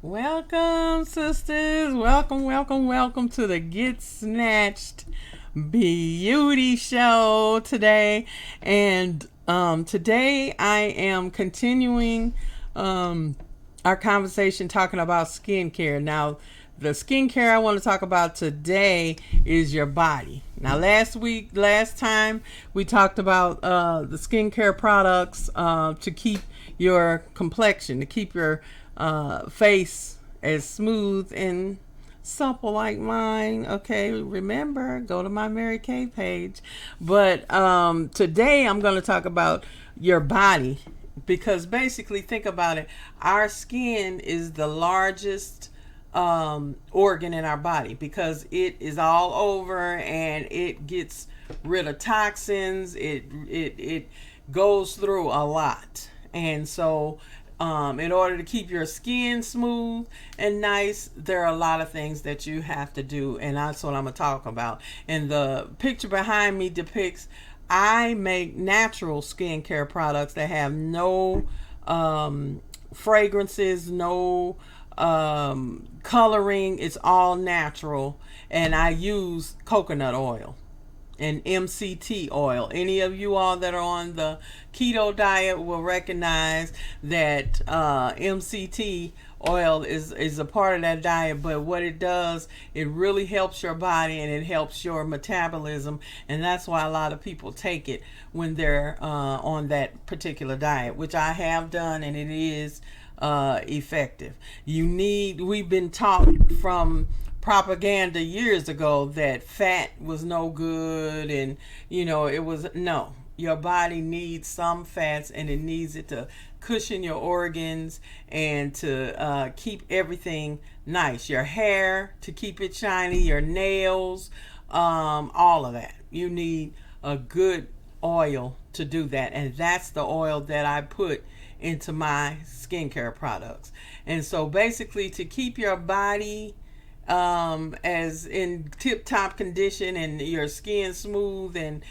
Welcome, sisters. Welcome to the Get Snatched Beauty Show today. And today I am continuing our conversation talking about skincare. Now, the skincare I want to talk about today is your body. Now, last time we talked about the skincare products to keep your complexion, to keep your face as smooth and supple like mine. Okay, remember, go to my Mary Kay page. But today I'm going to talk about your body, because basically, think about it, our skin is the largest organ in our body, because it is all over and it gets rid of toxins. It goes through a lot. And so in order to keep your skin smooth and nice, there are a lot of things that you have to do, and that's what I'm going to talk about. And the picture behind me depicts, I make natural skincare products that have no fragrances, no coloring. It's all natural, and I use coconut oil and MCT oil. Any of you all that are on the keto diet will recognize that MCT oil is a part of that diet. But what it does, it really helps your body and it helps your metabolism, and that's why a lot of people take it when they're on that particular diet, which I have done, and it is effective. We've been taught from propaganda years ago that fat was no good, and it was no. Your body needs some fats, and it needs it to cushion your organs and to keep everything nice. Your hair, to keep it shiny, your nails, all of that. You need a good oil to do that, and that's the oil that I put into my skincare products. And so basically, to keep your body as in tip-top condition and your skin smooth and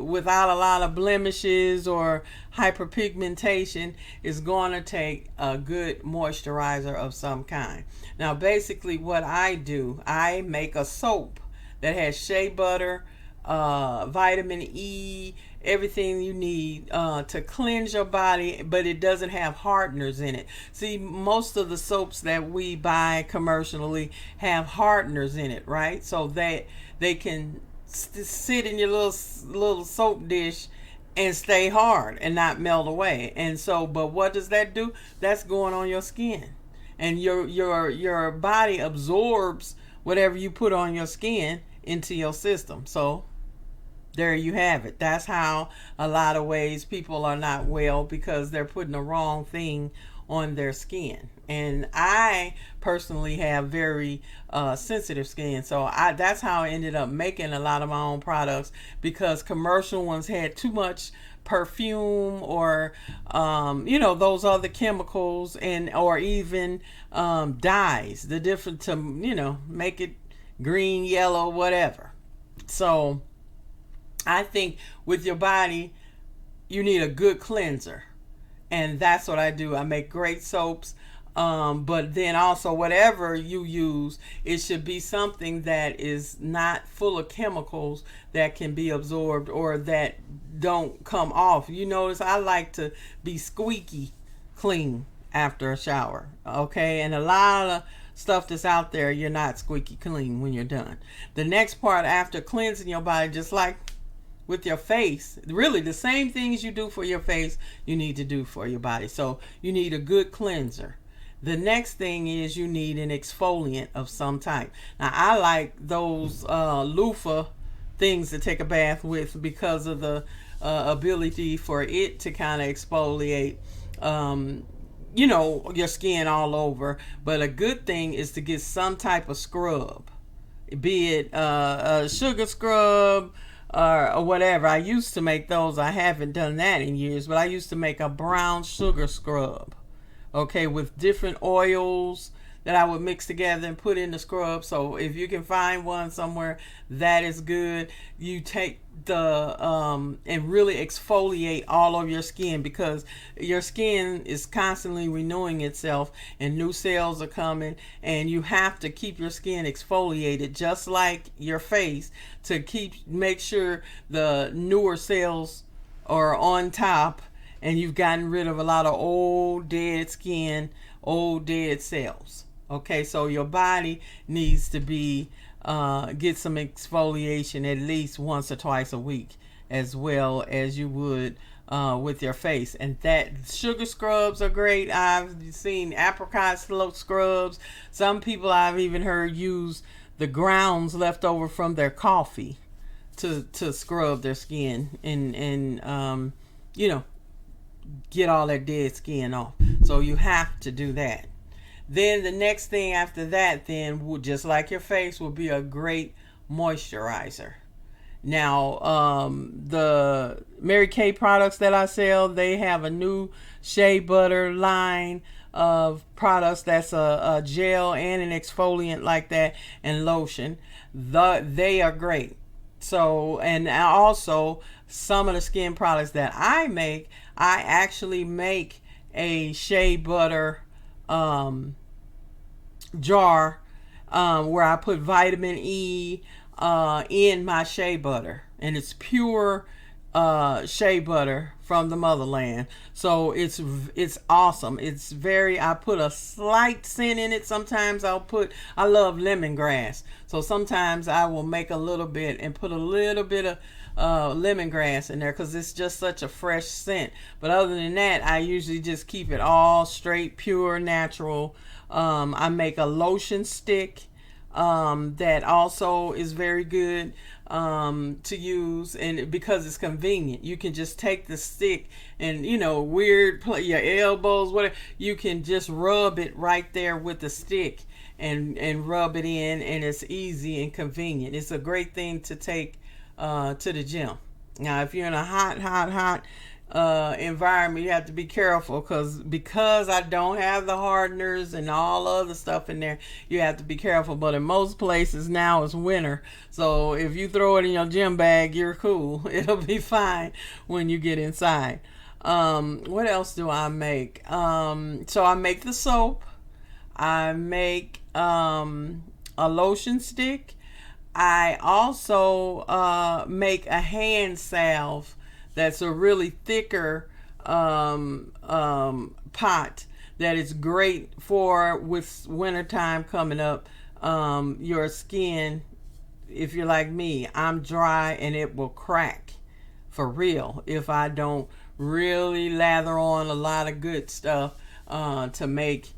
without a lot of blemishes or hyperpigmentation, is going to take a good moisturizer of some kind. Now, basically what I do, I make a soap that has shea butter, vitamin E, everything you need to cleanse your body, but it doesn't have hardeners in it. See, most of the soaps that we buy commercially have hardeners in it, right? So that they can sit in your little soap dish and stay hard and not melt away. And so, but what does that do? That's going on your skin, and your body absorbs whatever you put on your skin into your system. So there you have it. That's how a lot of ways people are not well, because they're putting the wrong thing on their skin. And I personally have very sensitive skin, so that's how I ended up making a lot of my own products, because commercial ones had too much perfume or those other chemicals, and or even dyes, the different to make it green, yellow, whatever. So I think with your body, you need a good cleanser. And that's what I do. I make great soaps. But then also, whatever you use, it should be something that is not full of chemicals that can be absorbed or that don't come off. You notice I like to be squeaky clean after a shower. Okay? And a lot of stuff that's out there, you're not squeaky clean when you're done. The next part after cleansing your body, just like with your face, really the same things you do for your face, you need to do for your body. So you need a good cleanser. The next thing is you need an exfoliant of some type. Now, I like those loofah things to take a bath with, because of the ability for it to kind of exfoliate your skin all over. But a good thing is to get some type of scrub, be it a sugar scrub or whatever. I used to make those. I haven't done that in years, but I used to make a brown sugar scrub, okay, with different oils that I would mix together and put in the scrub. So if you can find one somewhere, that is good. You take the and really exfoliate all of your skin, because your skin is constantly renewing itself and new cells are coming, and you have to keep your skin exfoliated just like your face to make sure the newer cells are on top and you've gotten rid of a lot of old dead skin, old dead cells. Okay, so your body needs to be get some exfoliation at least once or twice a week, as well as you would with your face. And that sugar scrubs are great. I've seen apricot scrubs. Some people I've even heard use the grounds left over from their coffee to scrub their skin and you know, get all that dead skin off. So you have to do that. Then the next thing after that, then, will, just like your face, will be a great moisturizer. Now, the Mary Kay products that I sell, they have a new shea butter line of products that's a gel and an exfoliant like that, and lotion. They are great. So, and also some of the skin products that I make, I actually make a shea butter jar where I put vitamin E in my shea butter, and it's pure shea butter from the motherland. So it's awesome. It's very, I put a slight scent in it. Sometimes I love lemongrass, so sometimes I will make a little bit and put a little bit of lemongrass in there, because it's just such a fresh scent. But other than that, I usually just keep it all straight, pure, natural. I make a lotion stick that also is very good to use, and because it's convenient, you can just take the stick and, you know, your elbows, whatever, you can just rub it right there with the stick and rub it in, and it's easy and convenient. It's a great thing to take to the gym. Now, if you're in a hot environment, you have to be careful, because I don't have the hardeners and all other stuff in there. You have to be careful. But in most places now it's winter, so if you throw it in your gym bag, you're cool. It'll be fine when you get inside. What else do I make? So I make the soap. I make a lotion stick. I also make a hand salve that's a really thicker pot that is great for, with wintertime coming up, your skin. If you're like me, I'm dry and it will crack for real if I don't really lather on a lot of good stuff to make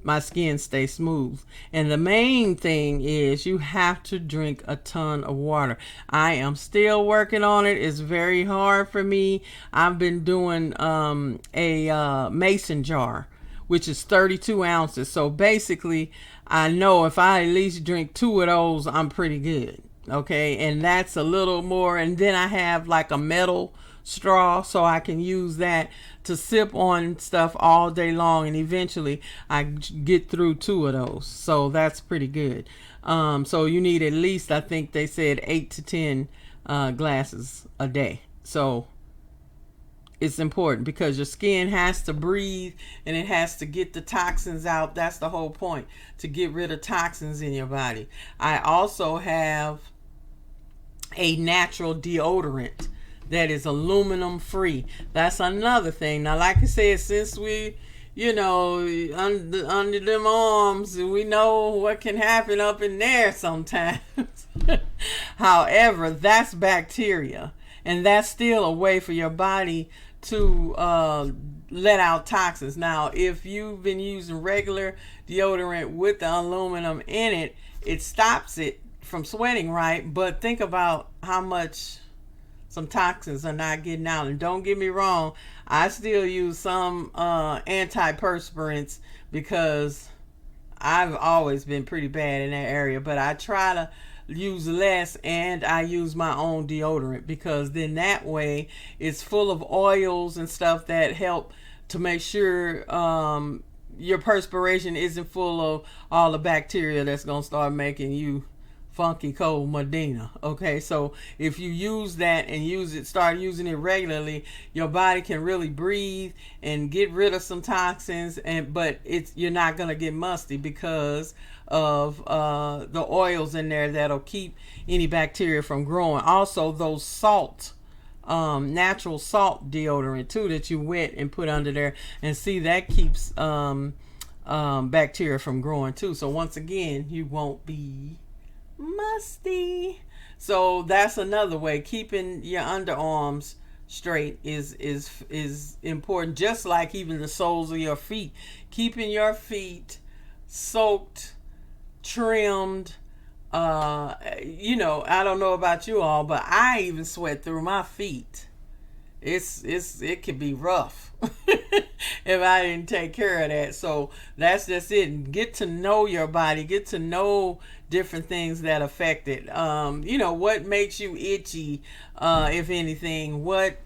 my skin stay smooth. And the main thing is you have to drink a ton of water. I am still working on it. It's very hard for me. I've been doing a mason jar, which is 32 ounces. So basically, I know if I at least drink 2 of those, I'm pretty good. Okay, and that's a little more. And then I have like a metal straw, so I can use that to sip on stuff all day long, and eventually I get through 2 of those. So that's pretty good. So you need at least, I think they said 8 to 10 glasses a day. So it's important, because your skin has to breathe and it has to get the toxins out. That's the whole point, to get rid of toxins in your body. I also have a natural deodorant that is aluminum free. That's another thing. Now, like I said, since we, you know, under them arms, we know what can happen up in there sometimes. However, that's bacteria, and that's still a way for your body to let out toxins. Now, if you've been using regular deodorant with the aluminum in it, it stops it from sweating, right? But think about how much some toxins are not getting out. And don't get me wrong, I still use some antiperspirants, because I've always been pretty bad in that area, but I try to use less, and I use my own deodorant, because then that way it's full of oils and stuff that help to make sure your perspiration isn't full of all the bacteria that's gonna start making you funky cold Medina. Okay, so if you use that and start using it regularly, your body can really breathe and get rid of some toxins. But you're not gonna get musty because of the oils in there that'll keep any bacteria from growing. Also, those natural salt deodorant too that you wet and put under there, and see that keeps bacteria from growing too. So once again, you won't be musty. So that's another way. Keeping your underarms straight is important, just like even the soles of your feet. Keeping your feet soaked, trimmed. I don't know about you all, but I even sweat through my feet. It could be rough if I didn't take care of that. So that's just it. Get to know your body. Get to know different things that affect it. What makes you itchy, if anything. What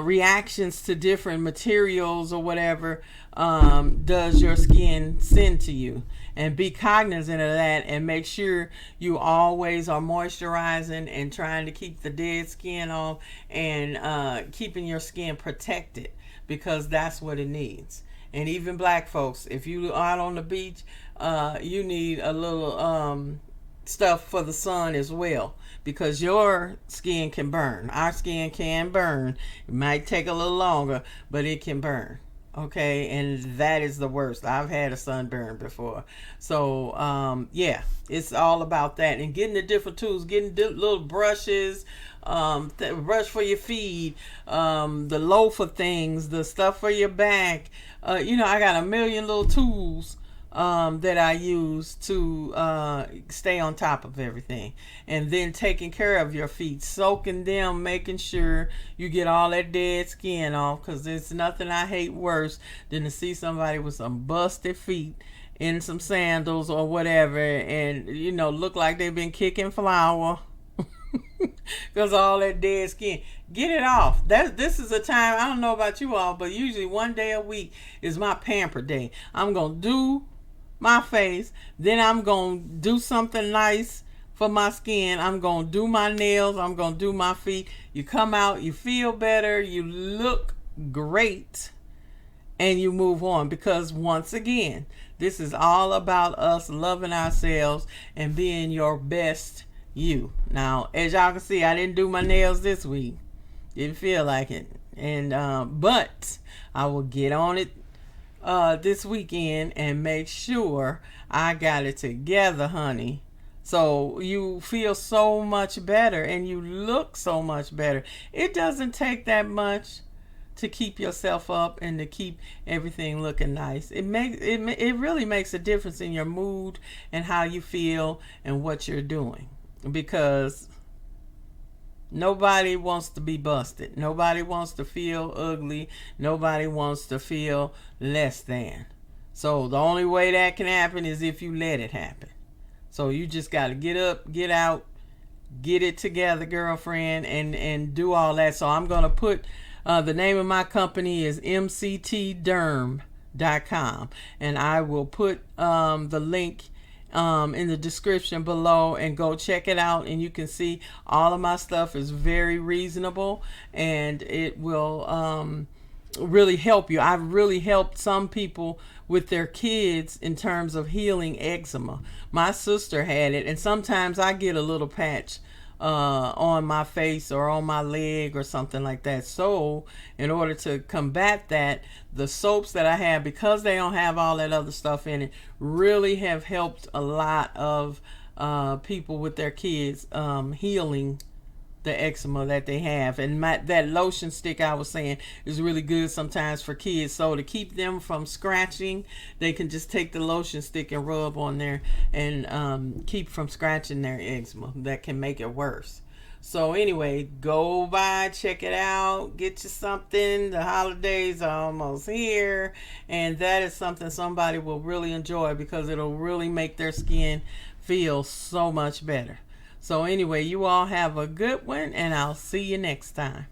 reactions to different materials or whatever does your skin send to you, and be cognizant of that, and make sure you always are moisturizing and trying to keep the dead skin off, and keeping your skin protected, because that's what it needs. And even black folks, if you are out on the beach, you need a little stuff for the sun as well, because your skin can burn. Our skin can burn. It might take a little longer, but it can burn. Okay, and that is the worst. I've had a sunburn before. So it's all about that, and getting the different tools, getting little brushes, brush for your feet, the loafer things, the stuff for your back. I got a million little tools that I use to stay on top of everything. And then taking care of your feet, soaking them, making sure you get all that dead skin off, because there's nothing I hate worse than to see somebody with some busted feet in some sandals or whatever, and look like they've been kicking flour because all that dead skin. Get it off. This is a time, I don't know about you all, but usually one day a week is my pamper day. I'm gonna do my face, then I'm gonna do something nice for my skin. I'm gonna do my nails, I'm gonna do my feet. You come out, you feel better, you look great, and you move on, because once again, this is all about us loving ourselves and being your best you. Now, as y'all can see, I didn't do my nails this week. Didn't feel like it, and but I will get on it this weekend and make sure I got it together, honey. So you feel so much better and you look so much better. It doesn't take that much to keep yourself up and to keep everything looking nice. It really makes a difference in your mood and how you feel and what you're doing, because nobody wants to be busted. Nobody wants to feel ugly. Nobody wants to feel less than. So the only way that can happen is if you let it happen. So you just got to get up, get out, get it together, girlfriend, and do all that. So I'm going to put the name of my company is mctderm.com, and I will put the link in the description below, and go check it out, and you can see all of my stuff is very reasonable, and it will really help you. I've really helped some people with their kids in terms of healing eczema. My sister had it, and sometimes I get a little patch on my face or on my leg or something like that. So in order to combat that, the soaps that I have, because they don't have all that other stuff in it, really have helped a lot of people with their kids healing the eczema that they have. And that lotion stick I was saying is really good sometimes for kids. So to keep them from scratching, they can just take the lotion stick and rub on there and keep from scratching their eczema. That can make it worse. So anyway, go by, check it out, get you something. The holidays are almost here, and that is something somebody will really enjoy, because it'll really make their skin feel so much better. So anyway, you all have a good one, and I'll see you next time.